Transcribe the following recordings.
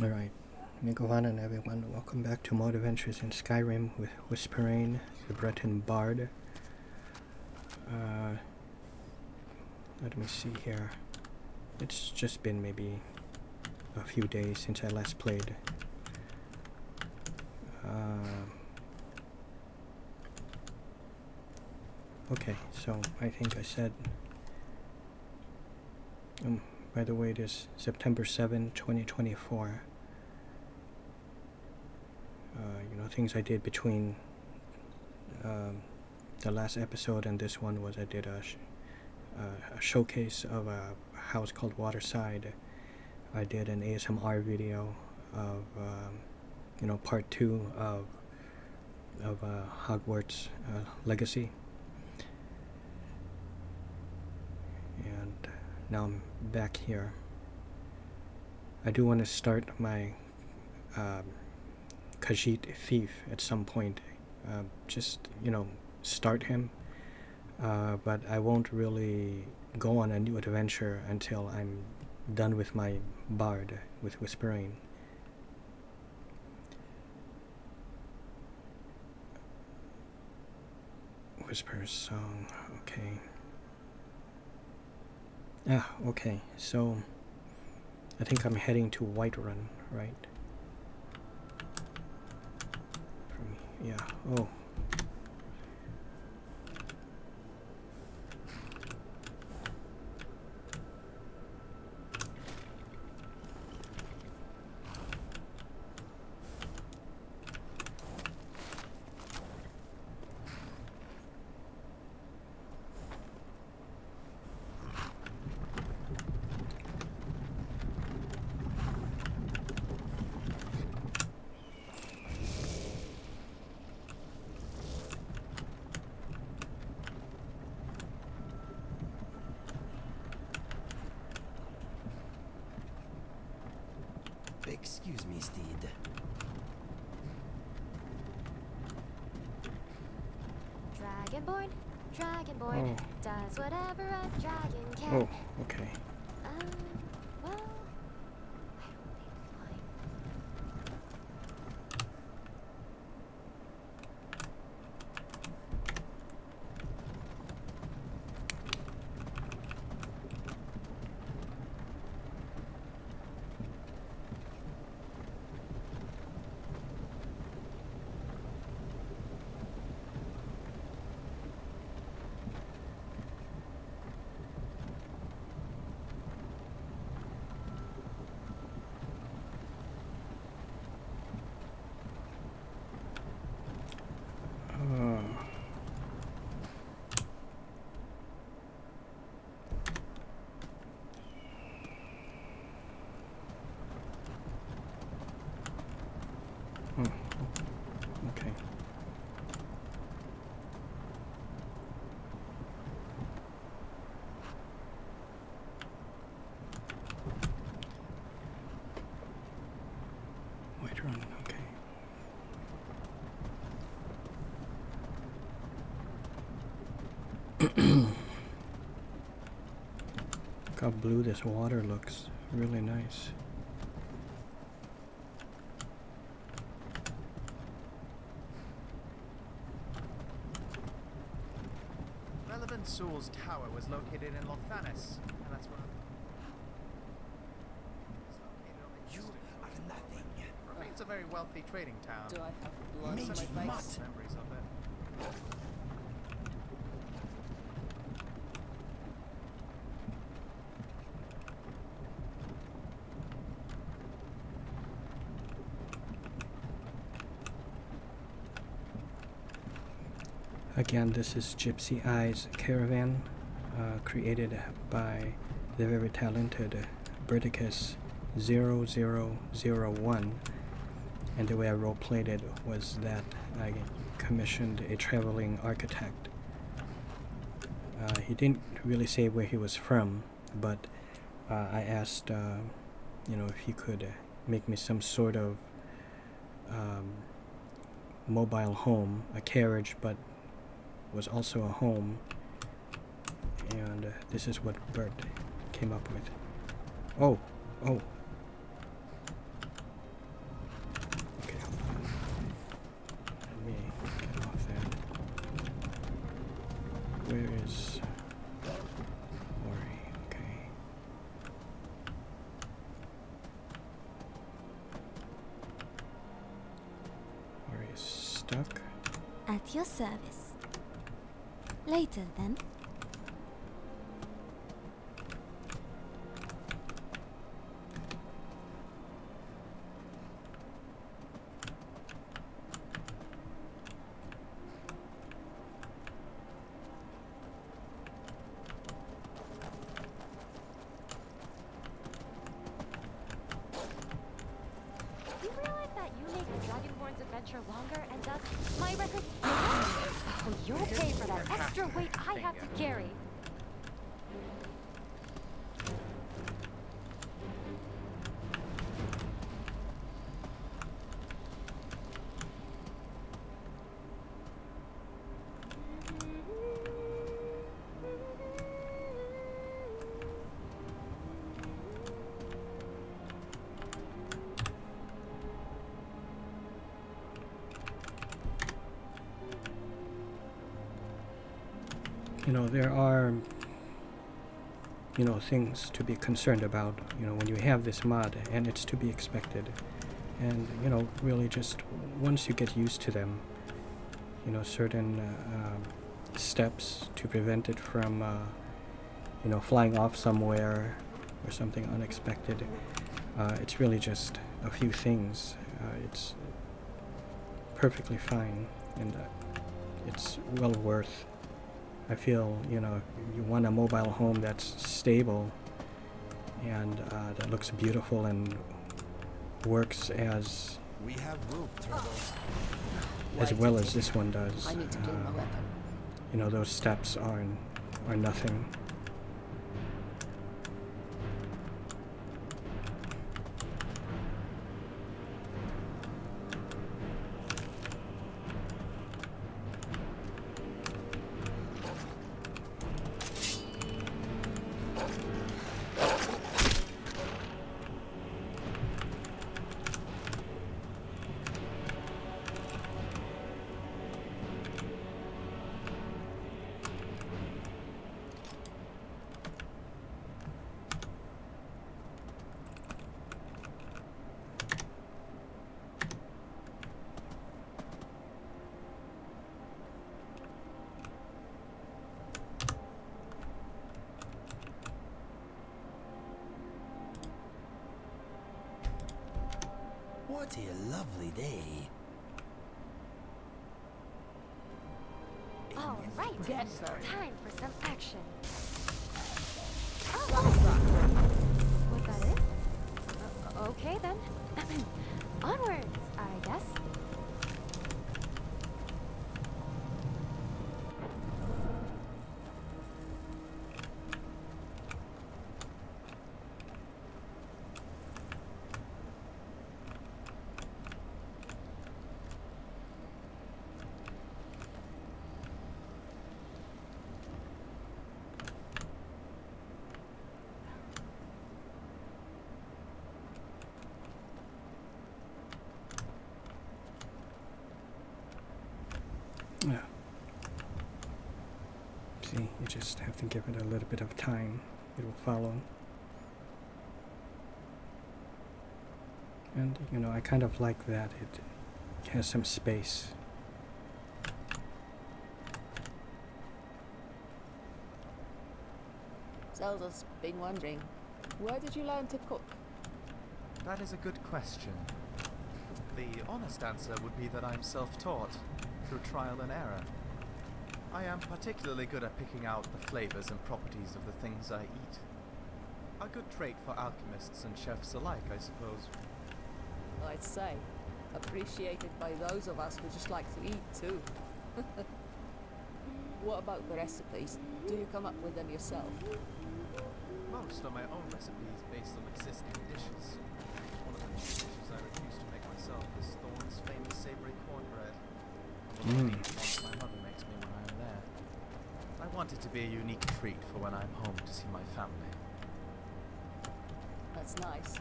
Alright, Nicovan everyone, welcome back to More Adventures in Skyrim with Whisperain, the Breton Bard. Let me see here. It's just been maybe a few days since I last played. Okay, so I think I said... by the way, it is September 7, 2024. Things I did between the last episode and this one was I did a showcase of a house called Waterside. I did an ASMR video of part 2 of Hogwarts Legacy, and now I'm back here. I do want to start my Khajiit thief at some point, start him, but I won't really go on a new adventure until I'm done with my bard with Whisperain. Whisper's song, okay. Okay, so I think I'm heading to Whiterun, right? Yeah, oh. Excuse me, Steed. Dragonborn, does whatever a dragon can. Oh, okay. Well, I don't need flying. Okay. Whiterun, okay. Look how blue this water looks. Really nice. Saul's tower was located in Lothanis, and that's where You are nothing. remains a very wealthy trading town. Do I have blood Mage on my mutt. face? Memories of it. Again, this is Gypsy Eye's Caravan, created by the very talented Berticus 0001, and the way I role-played it was that I commissioned a traveling architect. He didn't really say where he was from, but I asked, if he could make me some sort of mobile home, a carriage, but was also a home, and this is what Bert came up with. Oh, stuck. At your service. Later, then. You realize that you make the Dragonborn's adventure longer and thus my records bigger? Oh, you'll pay for that extra weight I have to carry. You know, there are, you know, things to be concerned about, you know, when you have this mod, and it's to be expected. And, you know, really just once you get used to them, you know, certain steps to prevent it from, you know, flying off somewhere or something unexpected, it's really just a few things. It's perfectly fine, and it's well worth. I feel, you know, you want a mobile home that's stable and that looks beautiful and works as We have roof troubles. well as this one does. I need to clean my weapon. You know, those steps are nothing. What a lovely day. All right, Get her. time for some action. Oh, was that it? Okay then. Onwards, I guess. Yeah. See, you just have to give it a little bit of time. It will follow. And, you know, I kind of like that it has some space. Zelda's been wondering, where did you learn to cook? That is a good question. The honest answer would be that I'm self-taught, through trial and error. I am particularly good at picking out the flavors and properties of the things I eat. A good trait for alchemists and chefs alike, I suppose. I'd say, appreciated by those of us who just like to eat too. What about the recipes? Do you come up with them yourself? Most are my own recipes based on existing dishes. One of the dishes I refuse to make myself is Thorne's famous savory cornbread. Mm. My mother makes me when I am there. I want it to be a unique treat for when I'm home to see my family. That's nice.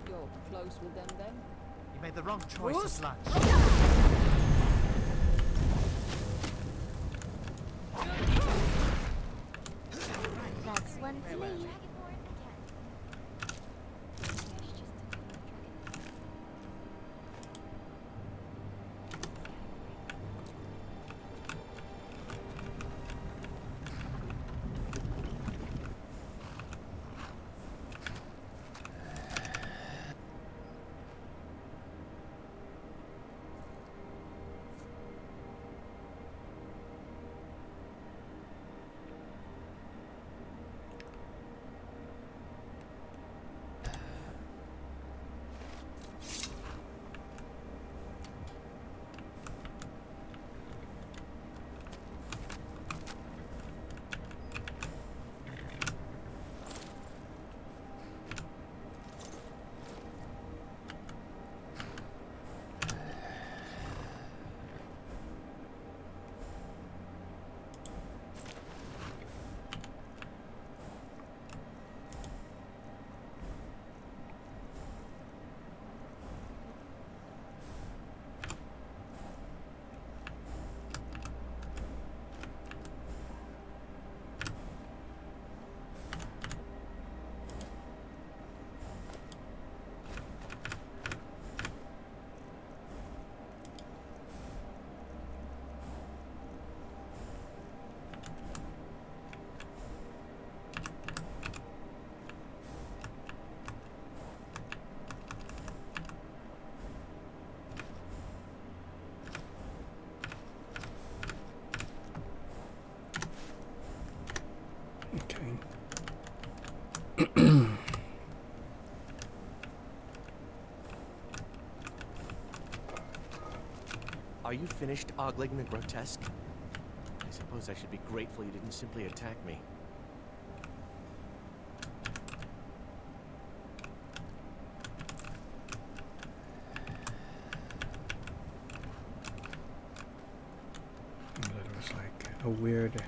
You're close with them then? You made the wrong choice Who's- of lunch. That's one for me. Are you finished ogling the grotesque? I suppose I should be grateful you didn't simply attack me. That was like a weird,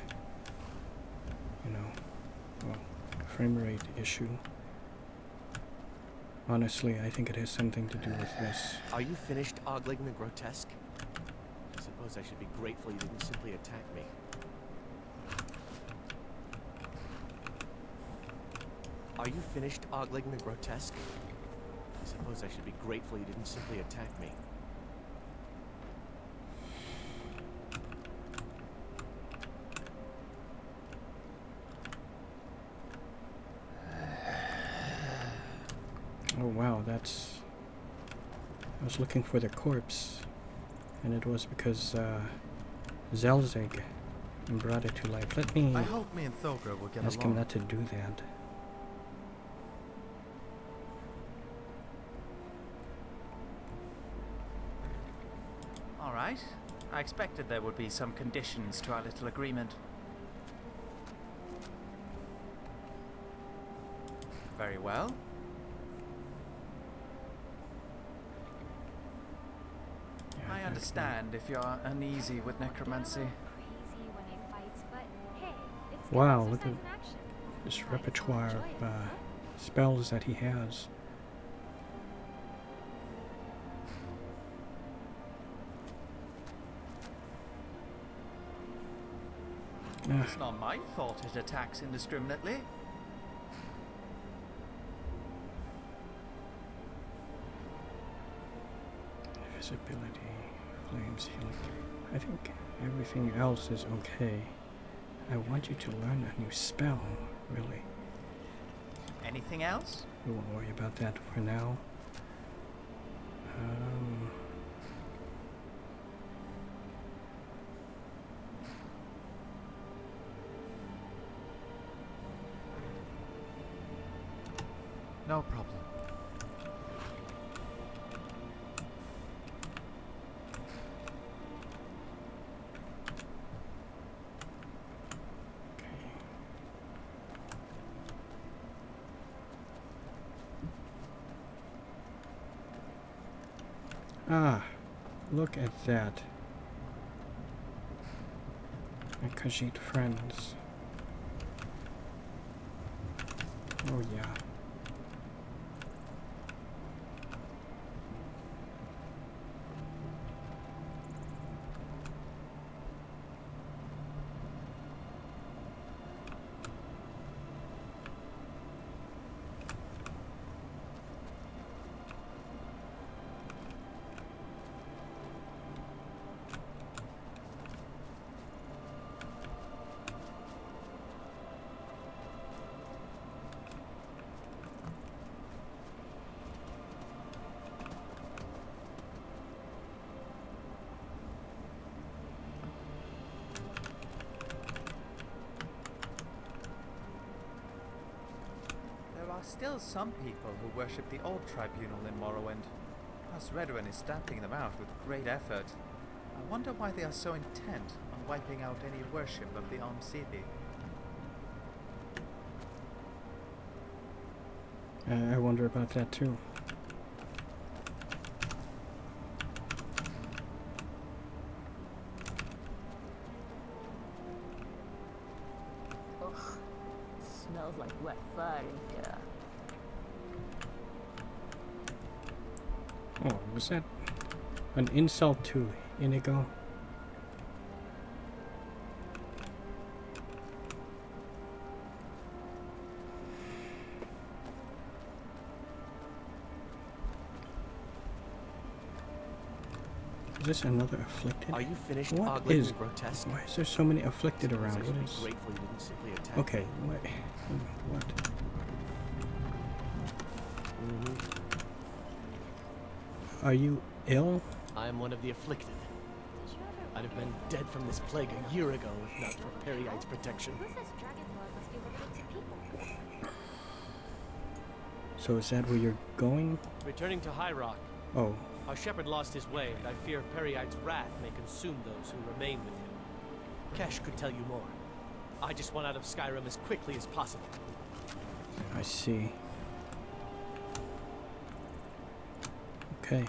well, frame rate issue. Honestly, I think it has something to do with this. Are you finished ogling the grotesque? I suppose I should be grateful you didn't simply attack me. Are you finished ogling the grotesque? I suppose I should be grateful you didn't simply attack me. Oh wow, that's... I was looking for the corpse, and it was because Zelzig brought it to life. Let me I hope me and Thogra will get ask along. him not to do that. All right. I expected there would be some conditions to our little agreement. Very well. Yeah, I understand if you're uneasy with necromancy. Crazy when he fights, but hey, it's good Wow, look exercise at in action. this Might as well repertoire enjoy of it, huh? spells that he has. It's not my fault it attacks indiscriminately. Visibility, flames, healing. I think everything else is okay. I want you to learn a new spell, really. Anything else? We won't worry about that for now. No problem. Ah, look at that. My Khajiit friends. Oh yeah. There are still some people who worship the old tribunal in Morrowind. Resonant is stamping them out with great effort. I wonder why they are so intent on wiping out any worship of the Almsidi. I wonder about that too. Ugh, smells like wet fire in here. Oh, was that an insult to Inigo? Is this another afflicted? Are you finished What ogling is... the grotesque? Why is there so many afflicted Suppose around? I should What be is... grateful you didn't simply attack Okay, me. what? Are you ill? I am one of the afflicted. Did you ever I'd have wonder been if dead from this plague a year ago if not for Periite's protection. Who says dragon blood must be limited to people? So is that where you're going? Returning to High Rock. Oh, Our shepherd lost his way, and I fear Periite's wrath may consume those who remain with him. Kesh could tell you more. I just want out of Skyrim as quickly as possible. I see. Okay.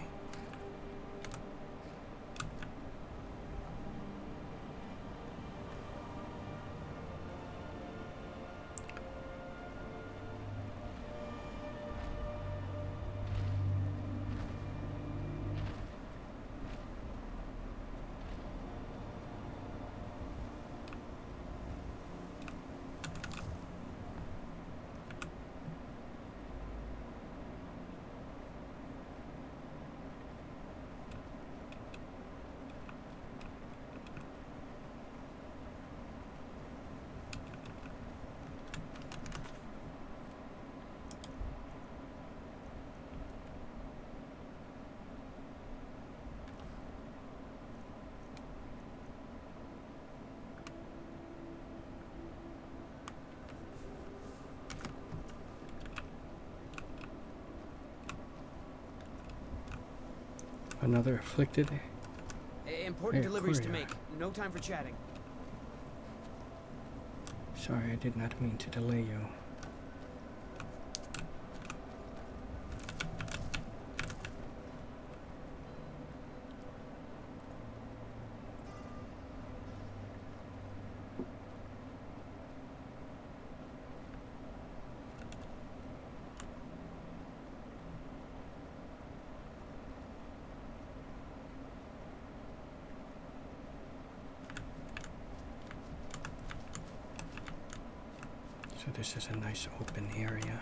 Another afflicted? Important Hey, deliveries to courier. make. No time for chatting. Sorry, I did not mean to delay you. So this is a nice open area.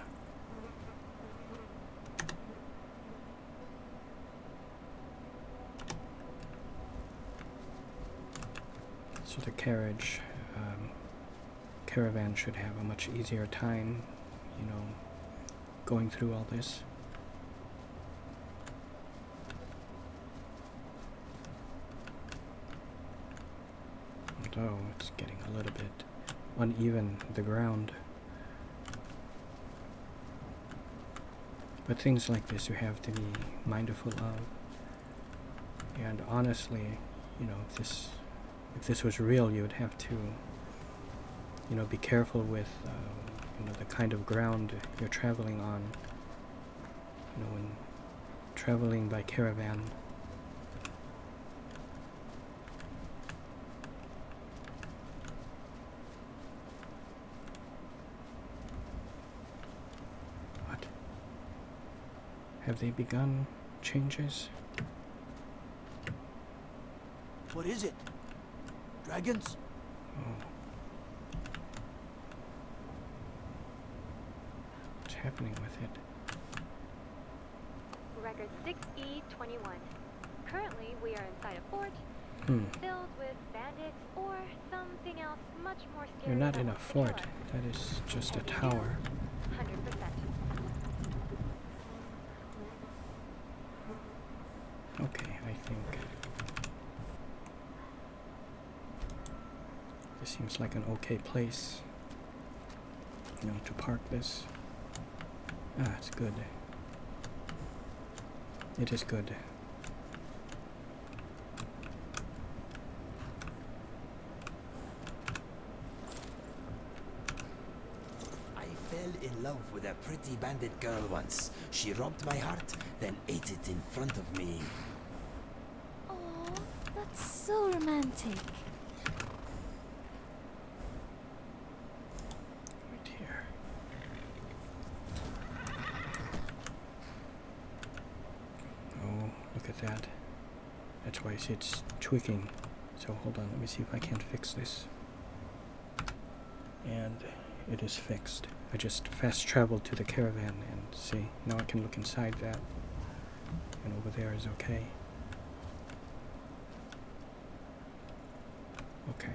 So the caravan should have a much easier time, you know, going through all this. Although it's getting a little bit uneven, the ground. But things like this you have to be mindful of. And honestly, you know, if this was real, you would have to, you know, be careful with, you know, the kind of ground you're traveling on. You know, when traveling by caravan. What? Have they begun changes? What is it? Dragons? Oh. What's happening with it? Record 6E21. Currently, we are inside a fort filled with bandits or something else much more scary. You're not that in a wants to kill fort. us. That is just a And you, tower. 100%. Okay, I think this seems like an okay place, you know, to park this. Ah, it's good. It is good. I fell in love with a pretty bandit girl once. She robbed my heart, then ate it in front of me. Oh, that's so romantic. Right here. Oh, look at that. That's why I see it's tweaking. So hold on, let me see if I can fix this. And it is fixed. I just fast traveled to the caravan and see, now I can look inside that. And over there is okay. Okay.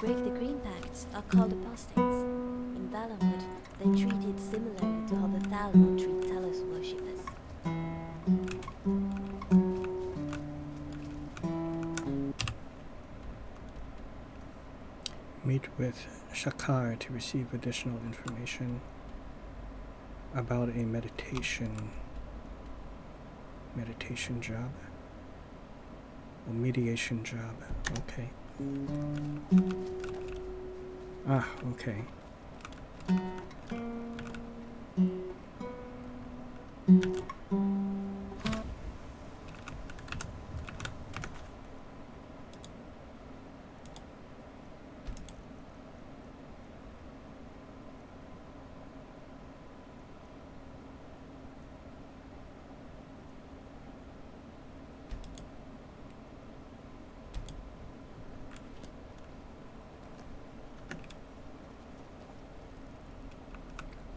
break the Green Pact are called apostates. In Valenwood, they're treated similarly to how the Thalmor treat Talos worshippers. Meet with Shakar to receive additional information about a meditation job. A mediation job. Okay. Ah, okay.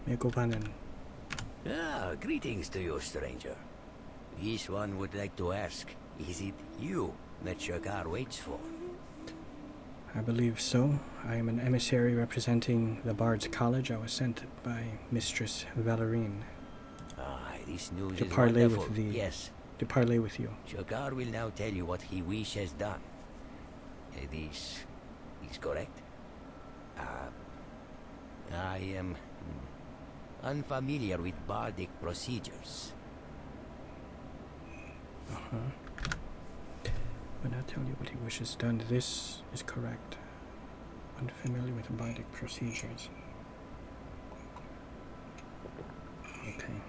Megovanen. Ah, greetings to you, stranger. This one would like to ask, is it you that Shakar waits for? I believe so. I am an emissary representing the Bards College. I was sent by Mistress Valerine Ah, this news to is parley wonderful. with the Yes, to parley with you. Shakar will now tell you what he wishes done. This is correct? I am unfamiliar with bardic procedures. When I tell you what he wishes done, this is correct. Unfamiliar with bardic procedures. Okay.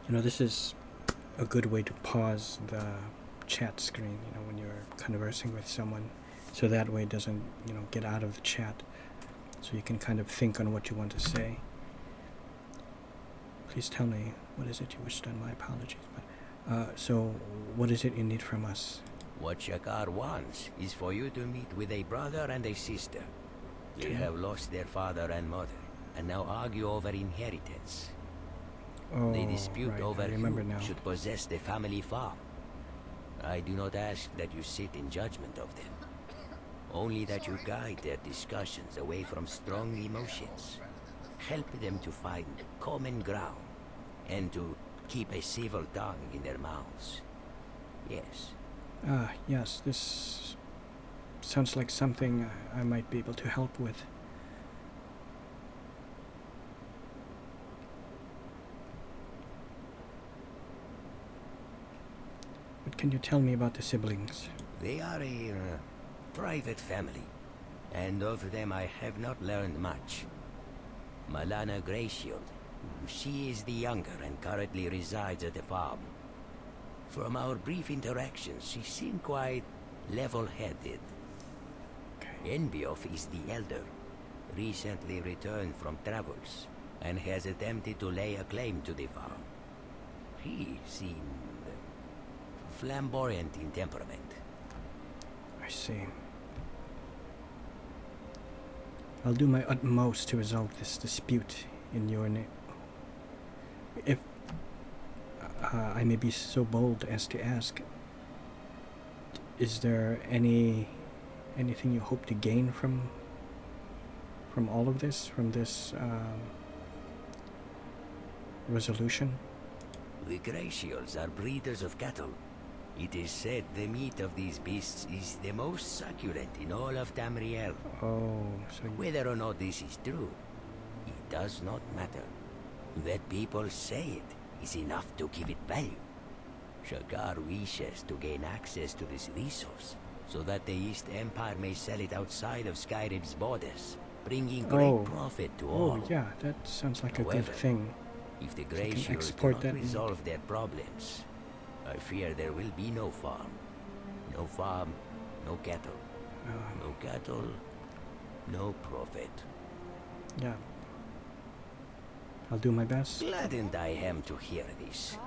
You know, this is a good way to pause the chat screen, you know, when you're conversing with someone, so that way it doesn't, you know, get out of the chat, so you can kind of think on what you want to say. Please tell me, what is it you wish done? My apologies, but so what is it you need from us? What Shakar wants is for you to meet with a brother and a sister. They have lost their father and mother, and now argue over inheritance. Oh, They dispute right, over I remember who now. should possess the family farm. I do not ask that you sit in judgment of them, only that you guide their discussions away from strong emotions. Help them to find common ground, and to keep a civil tongue in their mouths. Yes. Ah, yes, this sounds like something I might be able to help with. What can you tell me about the siblings? They are a private family, and of them I have not learned much. Malana Gracial, she is the younger and currently resides at the farm. From our brief interactions, she seemed quite level-headed. Enbioff is the elder, recently returned from travels, and has attempted to lay a claim to the farm. He seemed flamboyant in temperament. I see. I'll do my utmost to resolve this dispute in your name. If I may be so bold as to ask, is there anything you hope to gain from all of this, from this resolution? The Gracials are breeders of cattle. It is said the meat of these beasts is the most succulent in all of Tamriel. Oh, so Whether or not this is true, it does not matter. That people say it is enough to give it value. Shakar wishes to gain access to this resource, so that the East Empire may sell it outside of Skyrim's borders, bringing great profit to all. Oh, yeah, that sounds like a good However, thing. If the So you can Gracials do export not that meat. resolve their problems, I fear there will be no farm. No farm, no cattle. No cattle, no profit. Yeah. I'll do my best. Gladdened I am to hear this.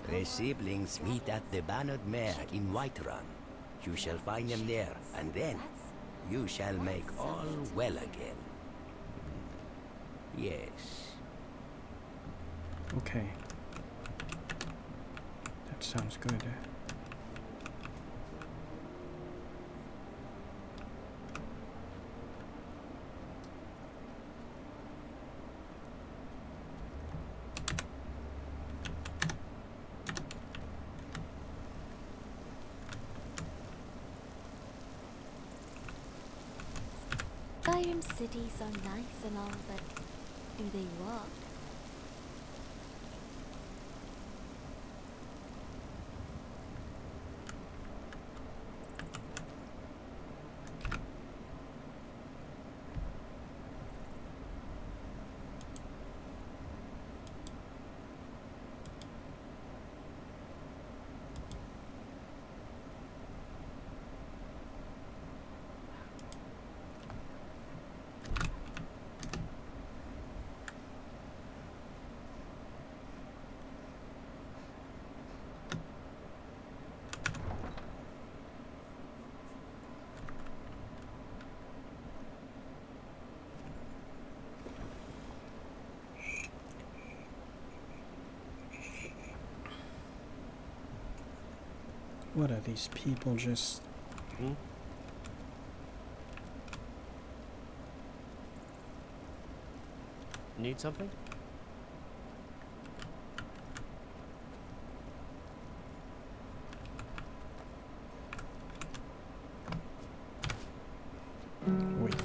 The siblings meet at the Bannered Mare in Whiterun. You shall find them there, and then you shall make all well again. Yes. Okay. That sounds good. Skyrim cities are nice and all, but do they work? What are these people just... Need something? Wait.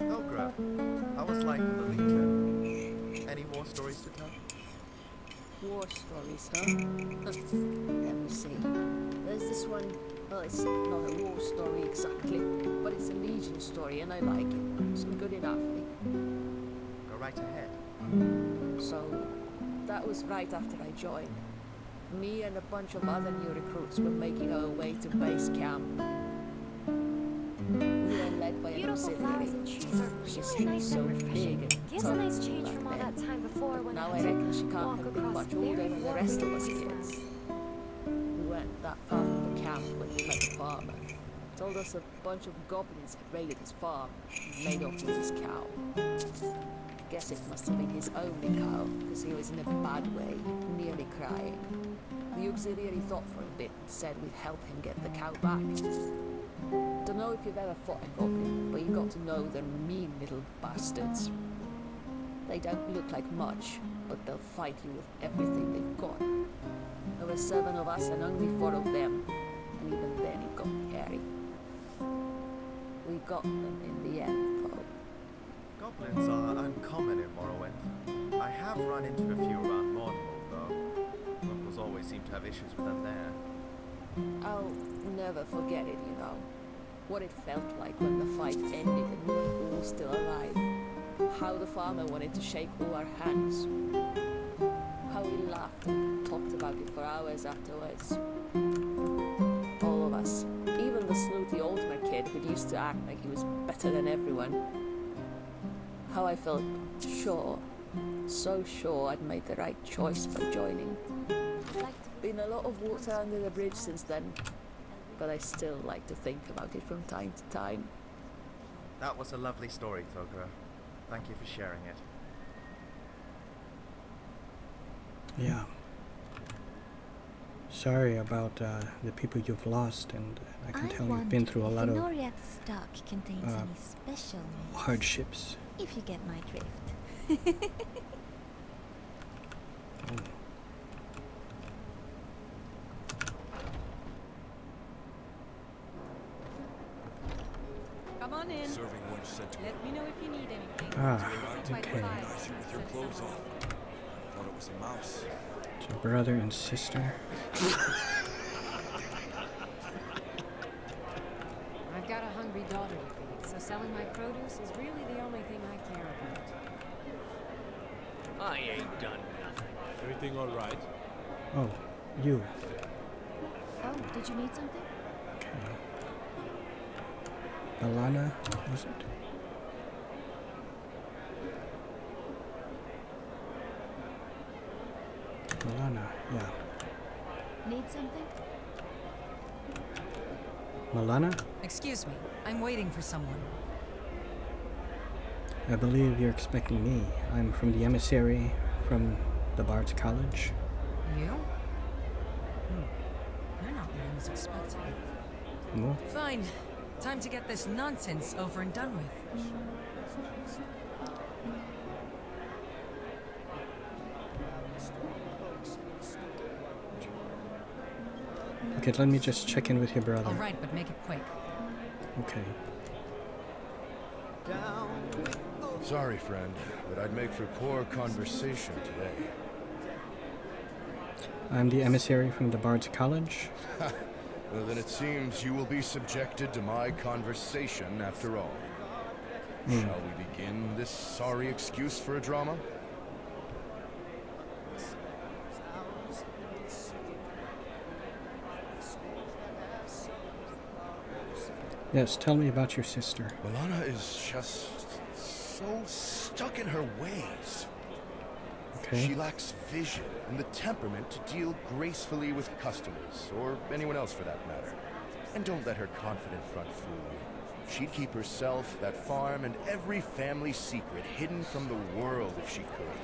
Ogra, how was life in the Legion? Any war stories to tell? War stories, huh? Let me see. There's this one. Well, it's not a war story exactly, but it's a Legion story, and I like it. It's good enough. Go right ahead. So, that was right after I joined. Me and a bunch of other new recruits were making our way to base camp. We were led by an Beautiful flowers auxiliary. and trees are She really seemed nice so and big refreshing. and Gives a tough nice change back from all then. that time before when Now I I had reckon she to can't walk have been across much older very than the warm rest of us wastelands. kids. We weren't that far from the camp when we met the farmer. Told us a bunch of goblins had raided his farm and made off with his cow. Guess it must have been his only cow, because he was in a bad way, nearly crying. The auxiliary thought for a bit and said we'd help him get the cow back. Don't know if you've ever fought a goblin, but you got to know they're mean little bastards. They don't look like much, but they'll fight you with everything they've got. There were 7 of us and only 4 of them, and even then it got hairy. We got them in the end, though. Goblins are uncommon in Morrowind. I have run into a few around Mordor, though. Locals always seem to have issues with them there. I'll never forget it, you know. What it felt like when the fight ended and we were all still alive. How the farmer wanted to shake all our hands. How we laughed and talked about it for hours afterwards. All of us. Even the snooty Altmer kid who used to act like he was better than everyone. How I felt sure, so sure I'd made the right choice by joining. Been a lot of water under the bridge since then, but I still like to think about it from time to time. That was a lovely story, Thogra. Thank you for sharing it. Yeah. Sorry about the people you've lost, and I can tell you've been through a lot of Noriath's stock contains any special needs, hardships. if you get my drift. Come on in. Serving one cent. Let me know if you need anything. Ah, okay. With your clothes off. Thought it was a mouse. So brother and sister. I've got a hungry daughter to feed, so selling my produce is really the only thing I care about. I ain't done nothing. Everything all right? Oh, you. Oh, did you need something? Okay. Alana, was it? Alana, yeah. Need something? Malana? Excuse me, I'm waiting for someone. I believe you're expecting me. I'm from the emissary from the Bards College. You? You're not what I was expecting. No? Fine. Time to get this nonsense over and done with. Okay, let me just check in with your brother. All right, but make it quick. Okay. Sorry, friend, but I'd make for poor conversation today. I'm the emissary from the Bards College. Well, then it seems you will be subjected to my conversation after all. Shall we begin this sorry excuse for a drama? Yes, tell me about your sister. Milana is just so stuck in her ways. Okay. She lacks vision and the temperament to deal gracefully with customers, or anyone else for that matter. And don't let her confident front fool you. She'd keep herself, that farm, and every family secret hidden from the world if she could.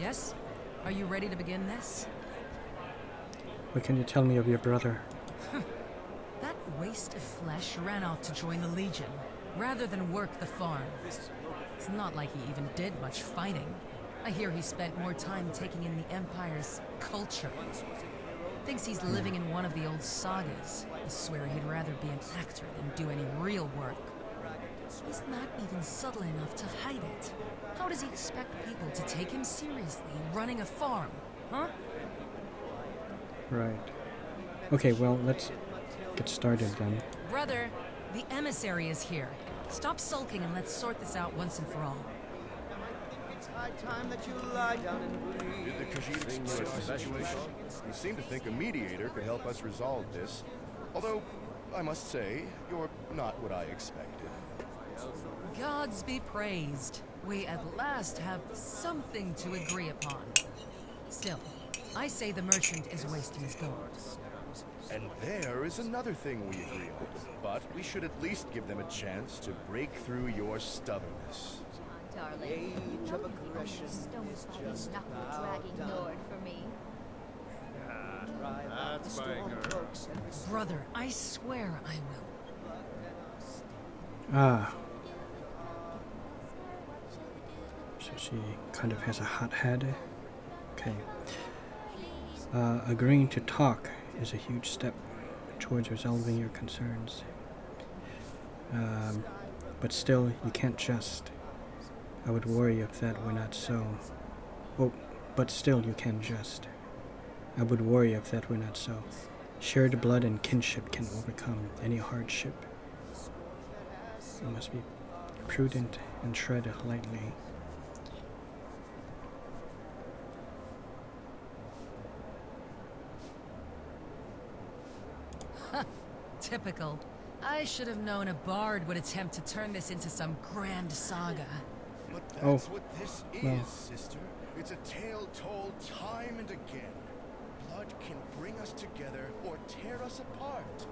Yes? Are you ready to begin this? What can you tell me of your brother? That waste of flesh ran off to join the Legion, rather than work the farm. It's not like he even did much fighting. I hear he spent more time taking in the Empire's culture. Thinks he's living in one of the old sagas. I swear he'd rather be an actor than do any real work. He's not even subtle enough to hide it. How does he expect people to take him seriously running a farm, huh? Right. Okay, well, let's get started then. Brother, the emissary is here. Stop sulking and let's sort this out once and for all. Did the Khajiit explain our situation? You seem to think a mediator could help us resolve this. Although, I must say, you're not what I expected. Gods be praised. We at last have something to agree upon. Still, I say the merchant is wasting his gold. And there is another thing we agree on. But we should at least give them a chance to break through your stubbornness. Darling, no stone-fighting, knuckle-dragging Nord for me. That's buying her. Brother, I swear I will. Ah. So she kind of has a hot head. Okay. Agreeing to talk is a huge step towards resolving your concerns. But still, you can't just. I would worry if that were not so. Oh, but still, you can't just. I would worry if that were not so. Shared blood and kinship can overcome any hardship. You must be prudent and tread lightly. Typical. I should have known a bard would attempt to turn this into some grand saga. But that's what this is, sister. It's a tale told time and again. Blood can bring us together or tear us apart.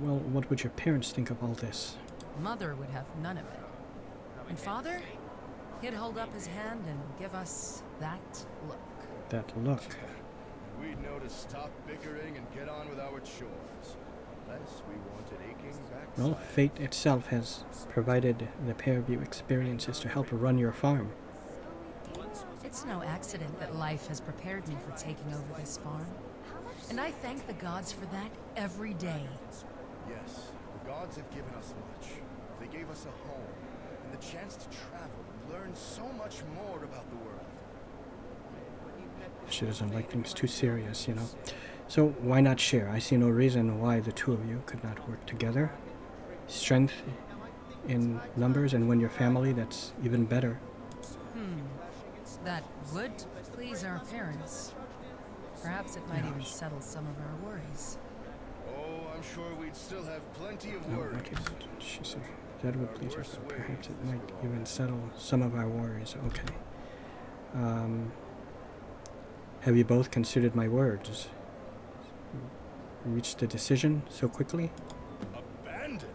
Well, what would your parents think of all this? Mother would have none of it. And father? He'd hold up his hand and give us that look. That look. We'd know to stop bickering and get on with our chores. Unless we wanted aching back. Well, fate itself has provided the pair of you experiences to help run your farm. It's no accident that life has prepared me for taking over this farm. And I thank the gods for that every day. Yes, the gods have given us much. They gave us a home, and the chance to travel and learn so much more about the world. She doesn't like things too serious, you know. So why not share? I see no reason why the two of you could not work together. Strength in numbers, and when you're family, that's even better. That would please our parents. Perhaps it might even settle some of our worries. Oh, I'm sure we'd still have plenty of Oh, worries. okay. She said that would please us. Perhaps it might even settle some of our worries. Okay. Have you both considered my words? Reached a decision so quickly? Abandoned?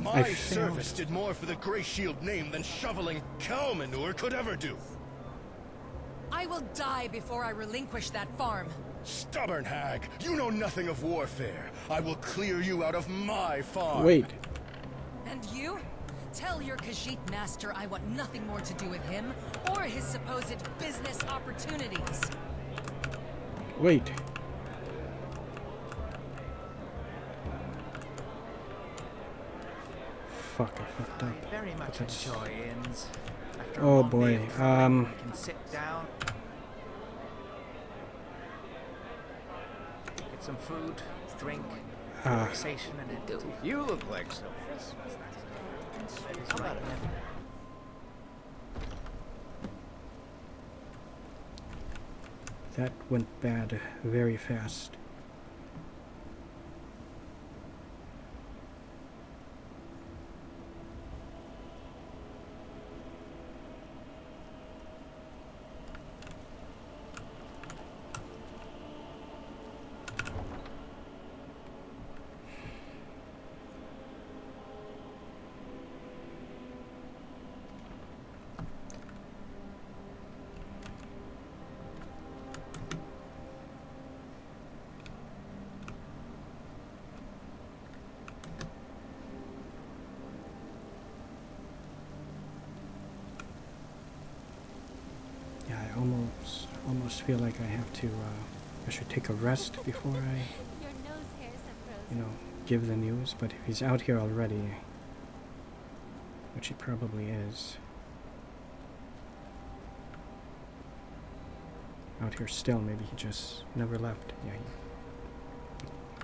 My service did more for the Grey Shield name than shoveling cow manure could ever do. I will die before I relinquish that farm. Stubborn hag, you know nothing of warfare. I will clear you out of my farm. Wait. And you? Tell your Khajiit master I want nothing more to do with him or his supposed business opportunities. Wait. Fuck, I fucked up. I very much enjoy inns. After a Oh long boy, day of traveling, I can sit down, get some food, drink, relaxation, and entertainment. You look like so. That is right. That went bad very fast. Yeah, I almost feel like I have to, I should take a rest before I, you know, give the news. But if he's out here already, which he probably is, out here still, maybe he just never left. Yeah,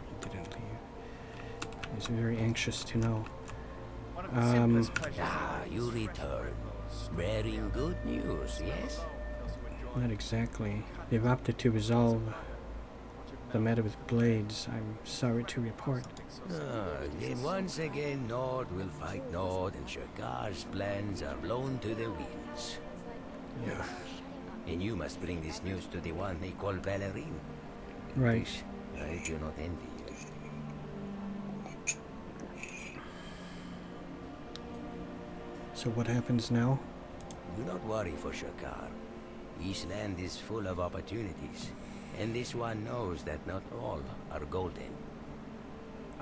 he didn't leave. He's very anxious to know. You return, bearing good news, yes? Not exactly. They've opted to resolve the matter with Blades. I'm sorry to report. Then once again, Nord will fight Nord, and Shakar's plans are blown to the winds. Yeah. And you must bring this news to the one they call Valerie. Right. I do not envy you. So what happens now? Do not worry for Shakar. Each land is full of opportunities, and this one knows that not all are golden.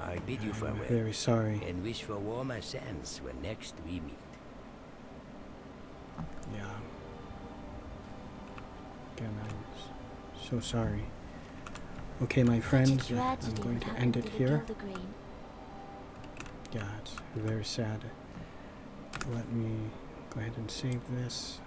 I bid you farewell. I'm very sorry. And wish for warmer sands when next we meet. Yeah. Again, I'm so sorry. Okay, my friends, I'm going to end it here. Yeah, it's very sad. Let me go ahead and save this.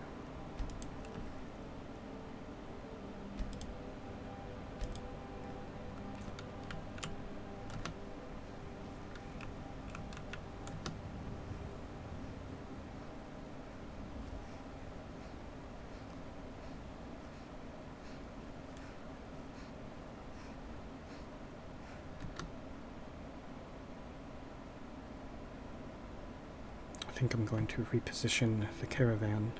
I think I'm going to reposition the caravan.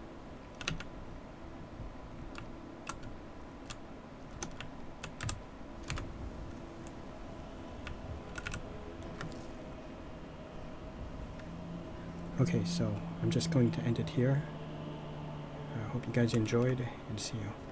Okay, so I'm just going to end it here. I hope you guys enjoyed, and see you.